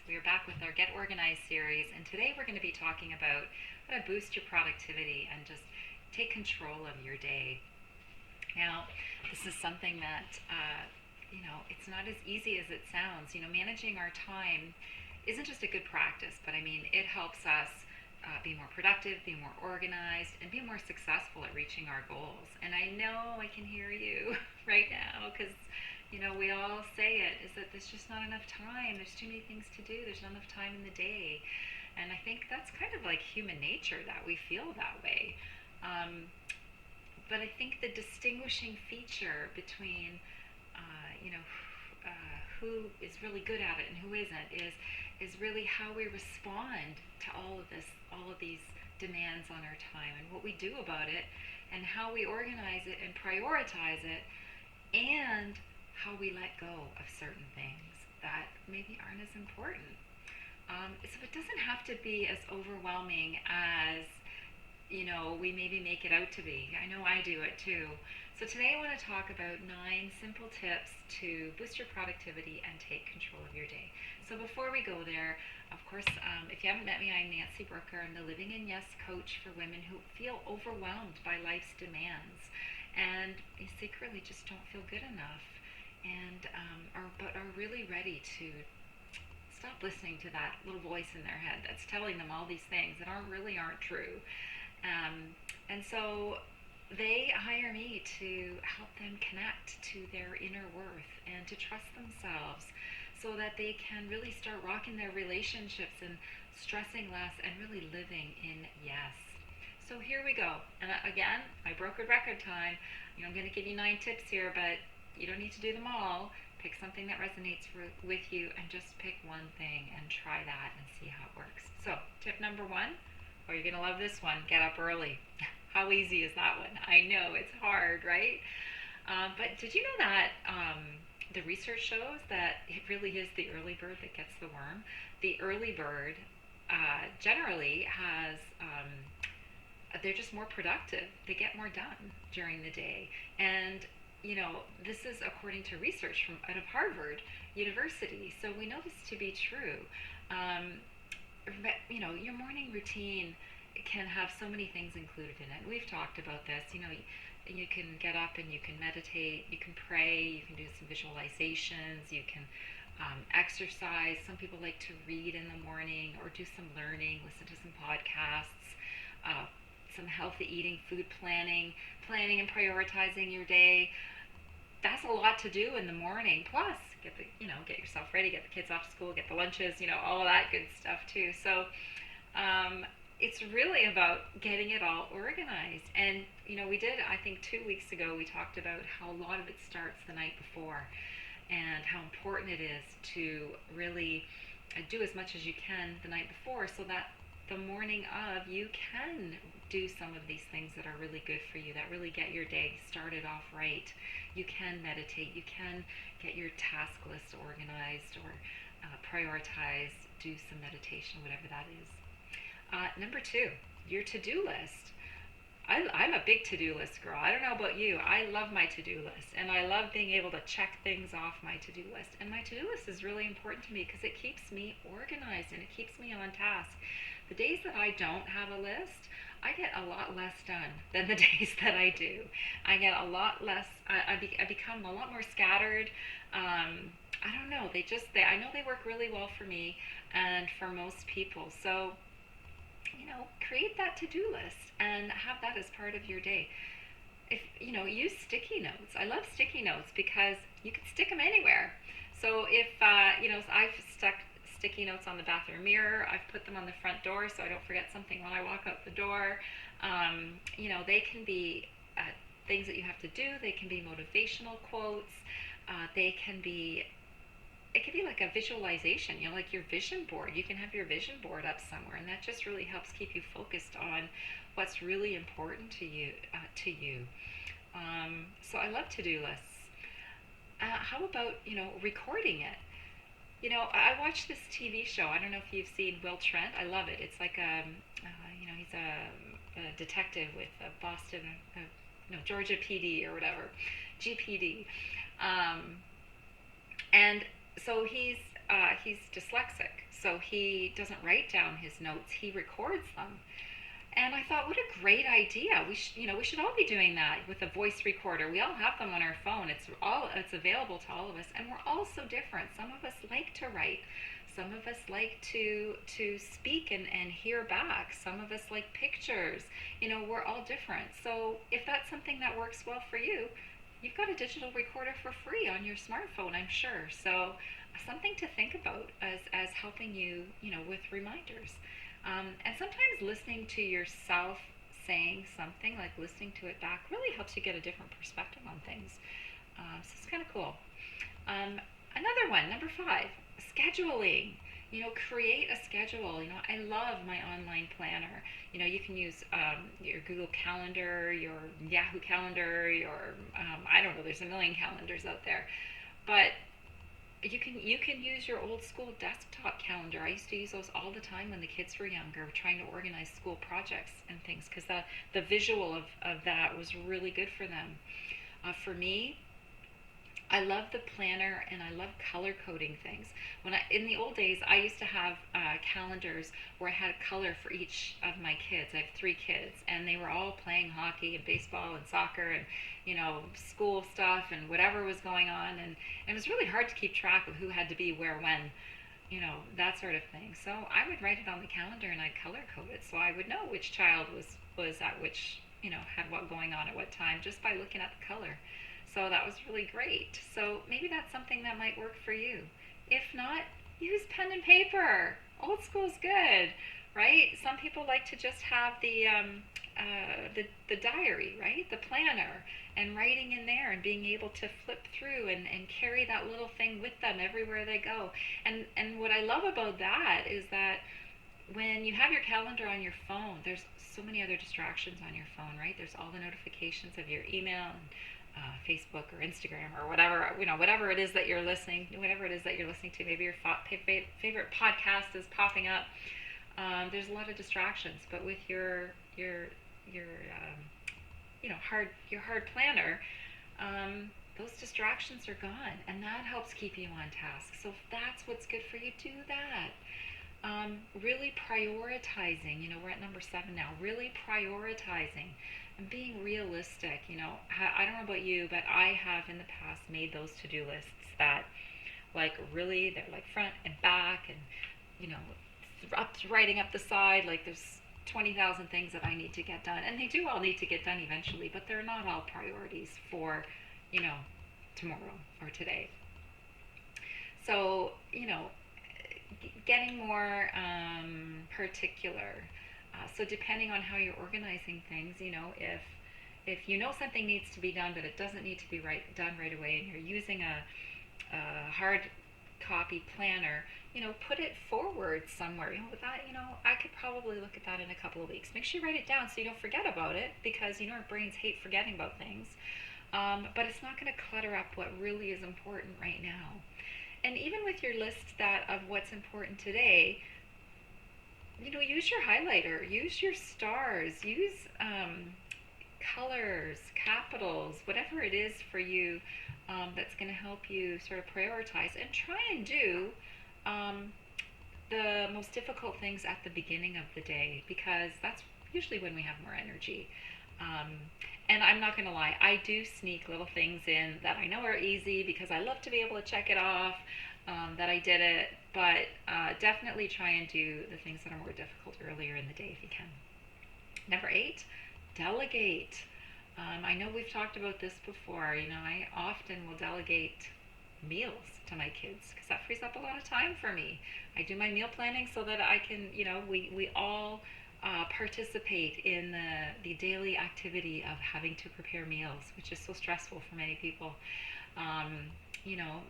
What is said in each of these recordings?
We are back with our Get Organized series, and today we're going to be talking about how to boost your productivity and just take control of your day. Now, this is something that, it's not as easy as it sounds. Managing our time isn't just a good practice, but I mean, it helps us be more productive, be more organized, and be more successful at reaching our goals. And I know I can hear you right now because we all say it, is that there's just not enough time. There's too many things to do. There's not enough time in the day. And I think that's kind of like human nature that we feel that way. But I think the distinguishing feature between, who is really good at it and who isn't is really how we respond to all of these demands on our time and what we do about it and how we organize it and prioritize it and how we let go of certain things that maybe aren't as important. So it doesn't have to be as overwhelming as we maybe make it out to be. I know I do it too. So today I want to talk about 9 simple tips to boost your productivity and take control of your day. So before we go there, of course, if you haven't met me, I'm Nancy Brooker. I'm the Living in Yes coach for women who feel overwhelmed by life's demands and secretly just don't feel good enough and are really ready to stop listening to that little voice in their head that's telling them all these things that aren't true. And so they hire me to help them connect to their inner worth and to trust themselves so that they can really start rocking their relationships and stressing less and really living in yes. So here we go. And again, my brokered record time. I'm going to give you 9 tips here, but you don't need to do them all. Pick something that resonates with you and just pick one thing and try that and see how it works. So tip number 1, you're going to love this one, get up early. How easy is that one? I know, it's hard, right? But did you know that the research shows that it really is the early bird that gets the worm? The early bird generally has, they're just more productive. They get more done during the day. And this is according to research from out of Harvard University. So we know this to be true. Your morning routine can have so many things included in it. We've talked about this. You can get up and you can meditate, you can pray, you can do some visualizations, you can exercise. Some people like to read in the morning or do some learning, listen to some podcasts, some healthy eating, food planning and prioritizing your day. That's a lot to do in the morning. Plus, get yourself ready, get the kids off to school, get the lunches, all of that good stuff too. So, it's really about getting it all organized. And, we did, I think 2 weeks ago, we talked about how a lot of it starts the night before and how important it is to really do as much as you can the night before so that the morning of you can do some of these things that are really good for you, that really get your day started off right. You can meditate, you can get your task list organized or prioritize, do some meditation, whatever that is. Number 2, your to-do list. I'm a big to-do list girl. I don't know about you. I love my to-do list, and I love being able to check things off my to-do list. And my to-do list is really important to me because it keeps me organized and it keeps me on task. The days that I don't have a list, I get a lot less done than the days that I do. I get a lot less. I become a lot more scattered. I don't know. I know they work really well for me and for most people. So, create that to-do list and have that as part of your day. If use sticky notes. I love sticky notes because you can stick them anywhere. So if I've stuck sticky notes on the bathroom mirror. I've put them on the front door so I don't forget something when I walk out the door. They can be things that you have to do. They can be motivational quotes. It could be like a visualization, like your vision board. You can have your vision board up somewhere, and that just really helps keep you focused on what's really important to you. So I love to-do lists. How about, recording it? I watched this TV show. I don't know if you've seen Will Trent. I love it. It's like he's a detective with Boston, Georgia PD or whatever, GPD. And so he's he's dyslexic, so he doesn't write down his notes. He records them. And I thought, what a great idea! We should all be doing that with a voice recorder. We all have them on our phone. It's available to all of us, and we're all so different. Some of us like to write. Some of us like to speak and hear back. Some of us like pictures. We're all different. So if that's something that works well for you, you've got a digital recorder for free on your smartphone, I'm sure. So something to think about as helping you, with reminders. And sometimes listening to yourself saying something, like listening to it back, really helps you get a different perspective on things. So it's kind of cool. Another one, number 5, scheduling. Create a schedule. I love my online planner. You can use your Google Calendar, your Yahoo Calendar, your I don't know. There's a million calendars out there, but you can use your old school desktop calendar. I used to use those all the time when the kids were younger, trying to organize school projects and things, because the visual of that was really good for them. For me, I love the planner, and I love color coding things. In the old days, I used to have calendars where I had a color for each of my kids. I have 3 kids, and they were all playing hockey and baseball and soccer and school stuff and whatever was going on, and it was really hard to keep track of who had to be where when, that sort of thing. So I would write it on the calendar and I'd color code it, so I would know which child was at which, had what going on at what time, just by looking at the color. So that was really great. So maybe that's something that might work for you. If not, use pen and paper. Old school's good, right? Some people like to just have the diary, right? The planner, and writing in there and being able to flip through and carry that little thing with them everywhere they go. And what I love about that is that when you have your calendar on your phone, there's so many other distractions on your phone, right? There's all the notifications of your email and Facebook or Instagram or whatever it is that you're listening to. Maybe your favorite podcast is popping up. There's a lot of distractions, but with your hard planner, those distractions are gone, and that helps keep you on task. So if that's what's good for you, do that. Really prioritizing. We're at number 7 now. Really prioritizing and being realistic. I don't know about you, but I have in the past made those to-do lists that, like, really, they're like front and back, and writing up the side, like there's 20,000 things that I need to get done, and they do all need to get done eventually, but they're not all priorities for tomorrow or today. So getting more particular. So depending on how you're organizing things, if you know something needs to be done, but it doesn't need to be done right away, and you're using a hard copy planner, put it forward somewhere. I could probably look at that in a couple of weeks. Make sure you write it down so you don't forget about it, because our brains hate forgetting about things. But it's not going to clutter up what really is important right now. And even with your list of what's important today, use your highlighter, use your stars, use colors, capitals, whatever it is for you that's going to help you sort of prioritize, and try and do the most difficult things at the beginning of the day, because that's usually when we have more energy. And I'm not going to lie, I do sneak little things in that I know are easy, because I love to be able to check it off, that I did it, but definitely try and do the things that are more difficult earlier in the day if you can. Number 8, delegate. I know we've talked about this before. I often will delegate meals to my kids, because that frees up a lot of time for me. I do my meal planning so that I can, we all participate in the daily activity of having to prepare meals, which is so stressful for many people.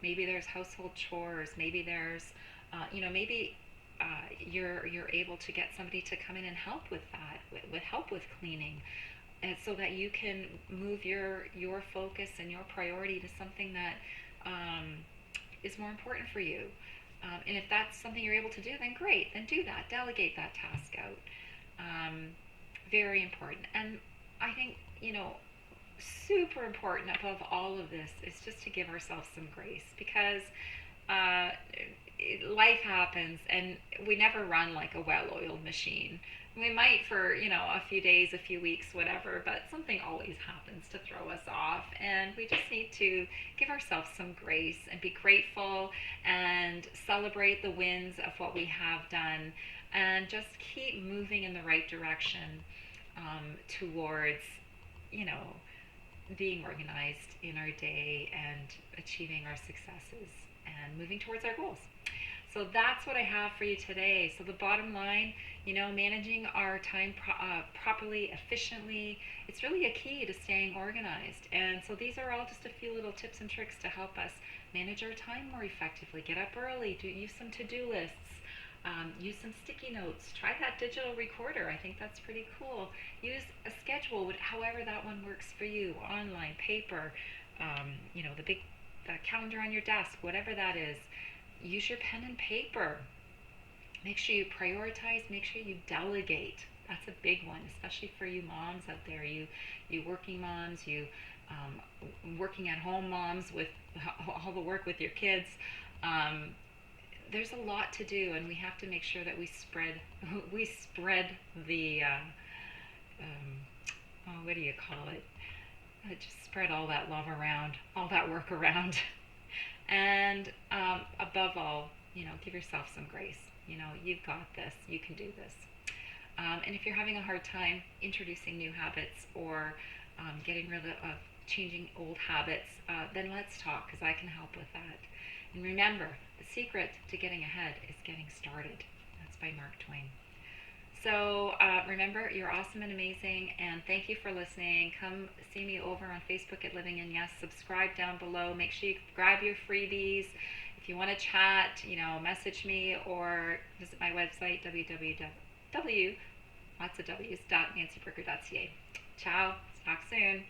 Maybe there's household chores, maybe there's, you're able to get somebody to come in and help with that, with help with cleaning, and so that you can move your focus and your priority to something that is more important for you. And if that's something you're able to do, then great, then do that. Delegate that task out. Very important. And I think, super important above all of this is just to give ourselves some grace, because life happens, and we never run like a well-oiled machine. We might for, a few days, a few weeks, whatever, but something always happens to throw us off, and we just need to give ourselves some grace and be grateful and celebrate the wins of what we have done, and just keep moving in the right direction, towards, you know, being organized in our day and achieving our successes and moving towards our goals. So that's what I have for you today. So the bottom line, managing our time properly, efficiently, it's really a key to staying organized. And so these are all just a few little tips and tricks to help us manage our time more effectively. Get up early, use some to-do lists, use some sticky notes. Try that digital recorder. I think that's pretty cool. Use a schedule, however that one works for you. Online, paper, the big calendar on your desk, whatever that is. Use your pen and paper. Make sure you prioritize. Make sure you delegate. That's a big one, especially for you moms out there. You working moms. You working at home moms with all the work with your kids. There's a lot to do, and we have to make sure that we spread the what do you call it? Just spread all that love around, all that work around, and above all, give yourself some grace. You've got this. You can do this. And if you're having a hard time introducing new habits or getting rid of changing old habits, then let's talk, because I can help with that. And remember, the secret to getting ahead is getting started. That's by Mark Twain. So remember, you're awesome and amazing, and thank you for listening. Come see me over on Facebook at Living in Yes. Subscribe down below. Make sure you grab your freebies. If you want to chat, message me or visit my website, www.nancybrooker.ca. Ciao. Talk soon.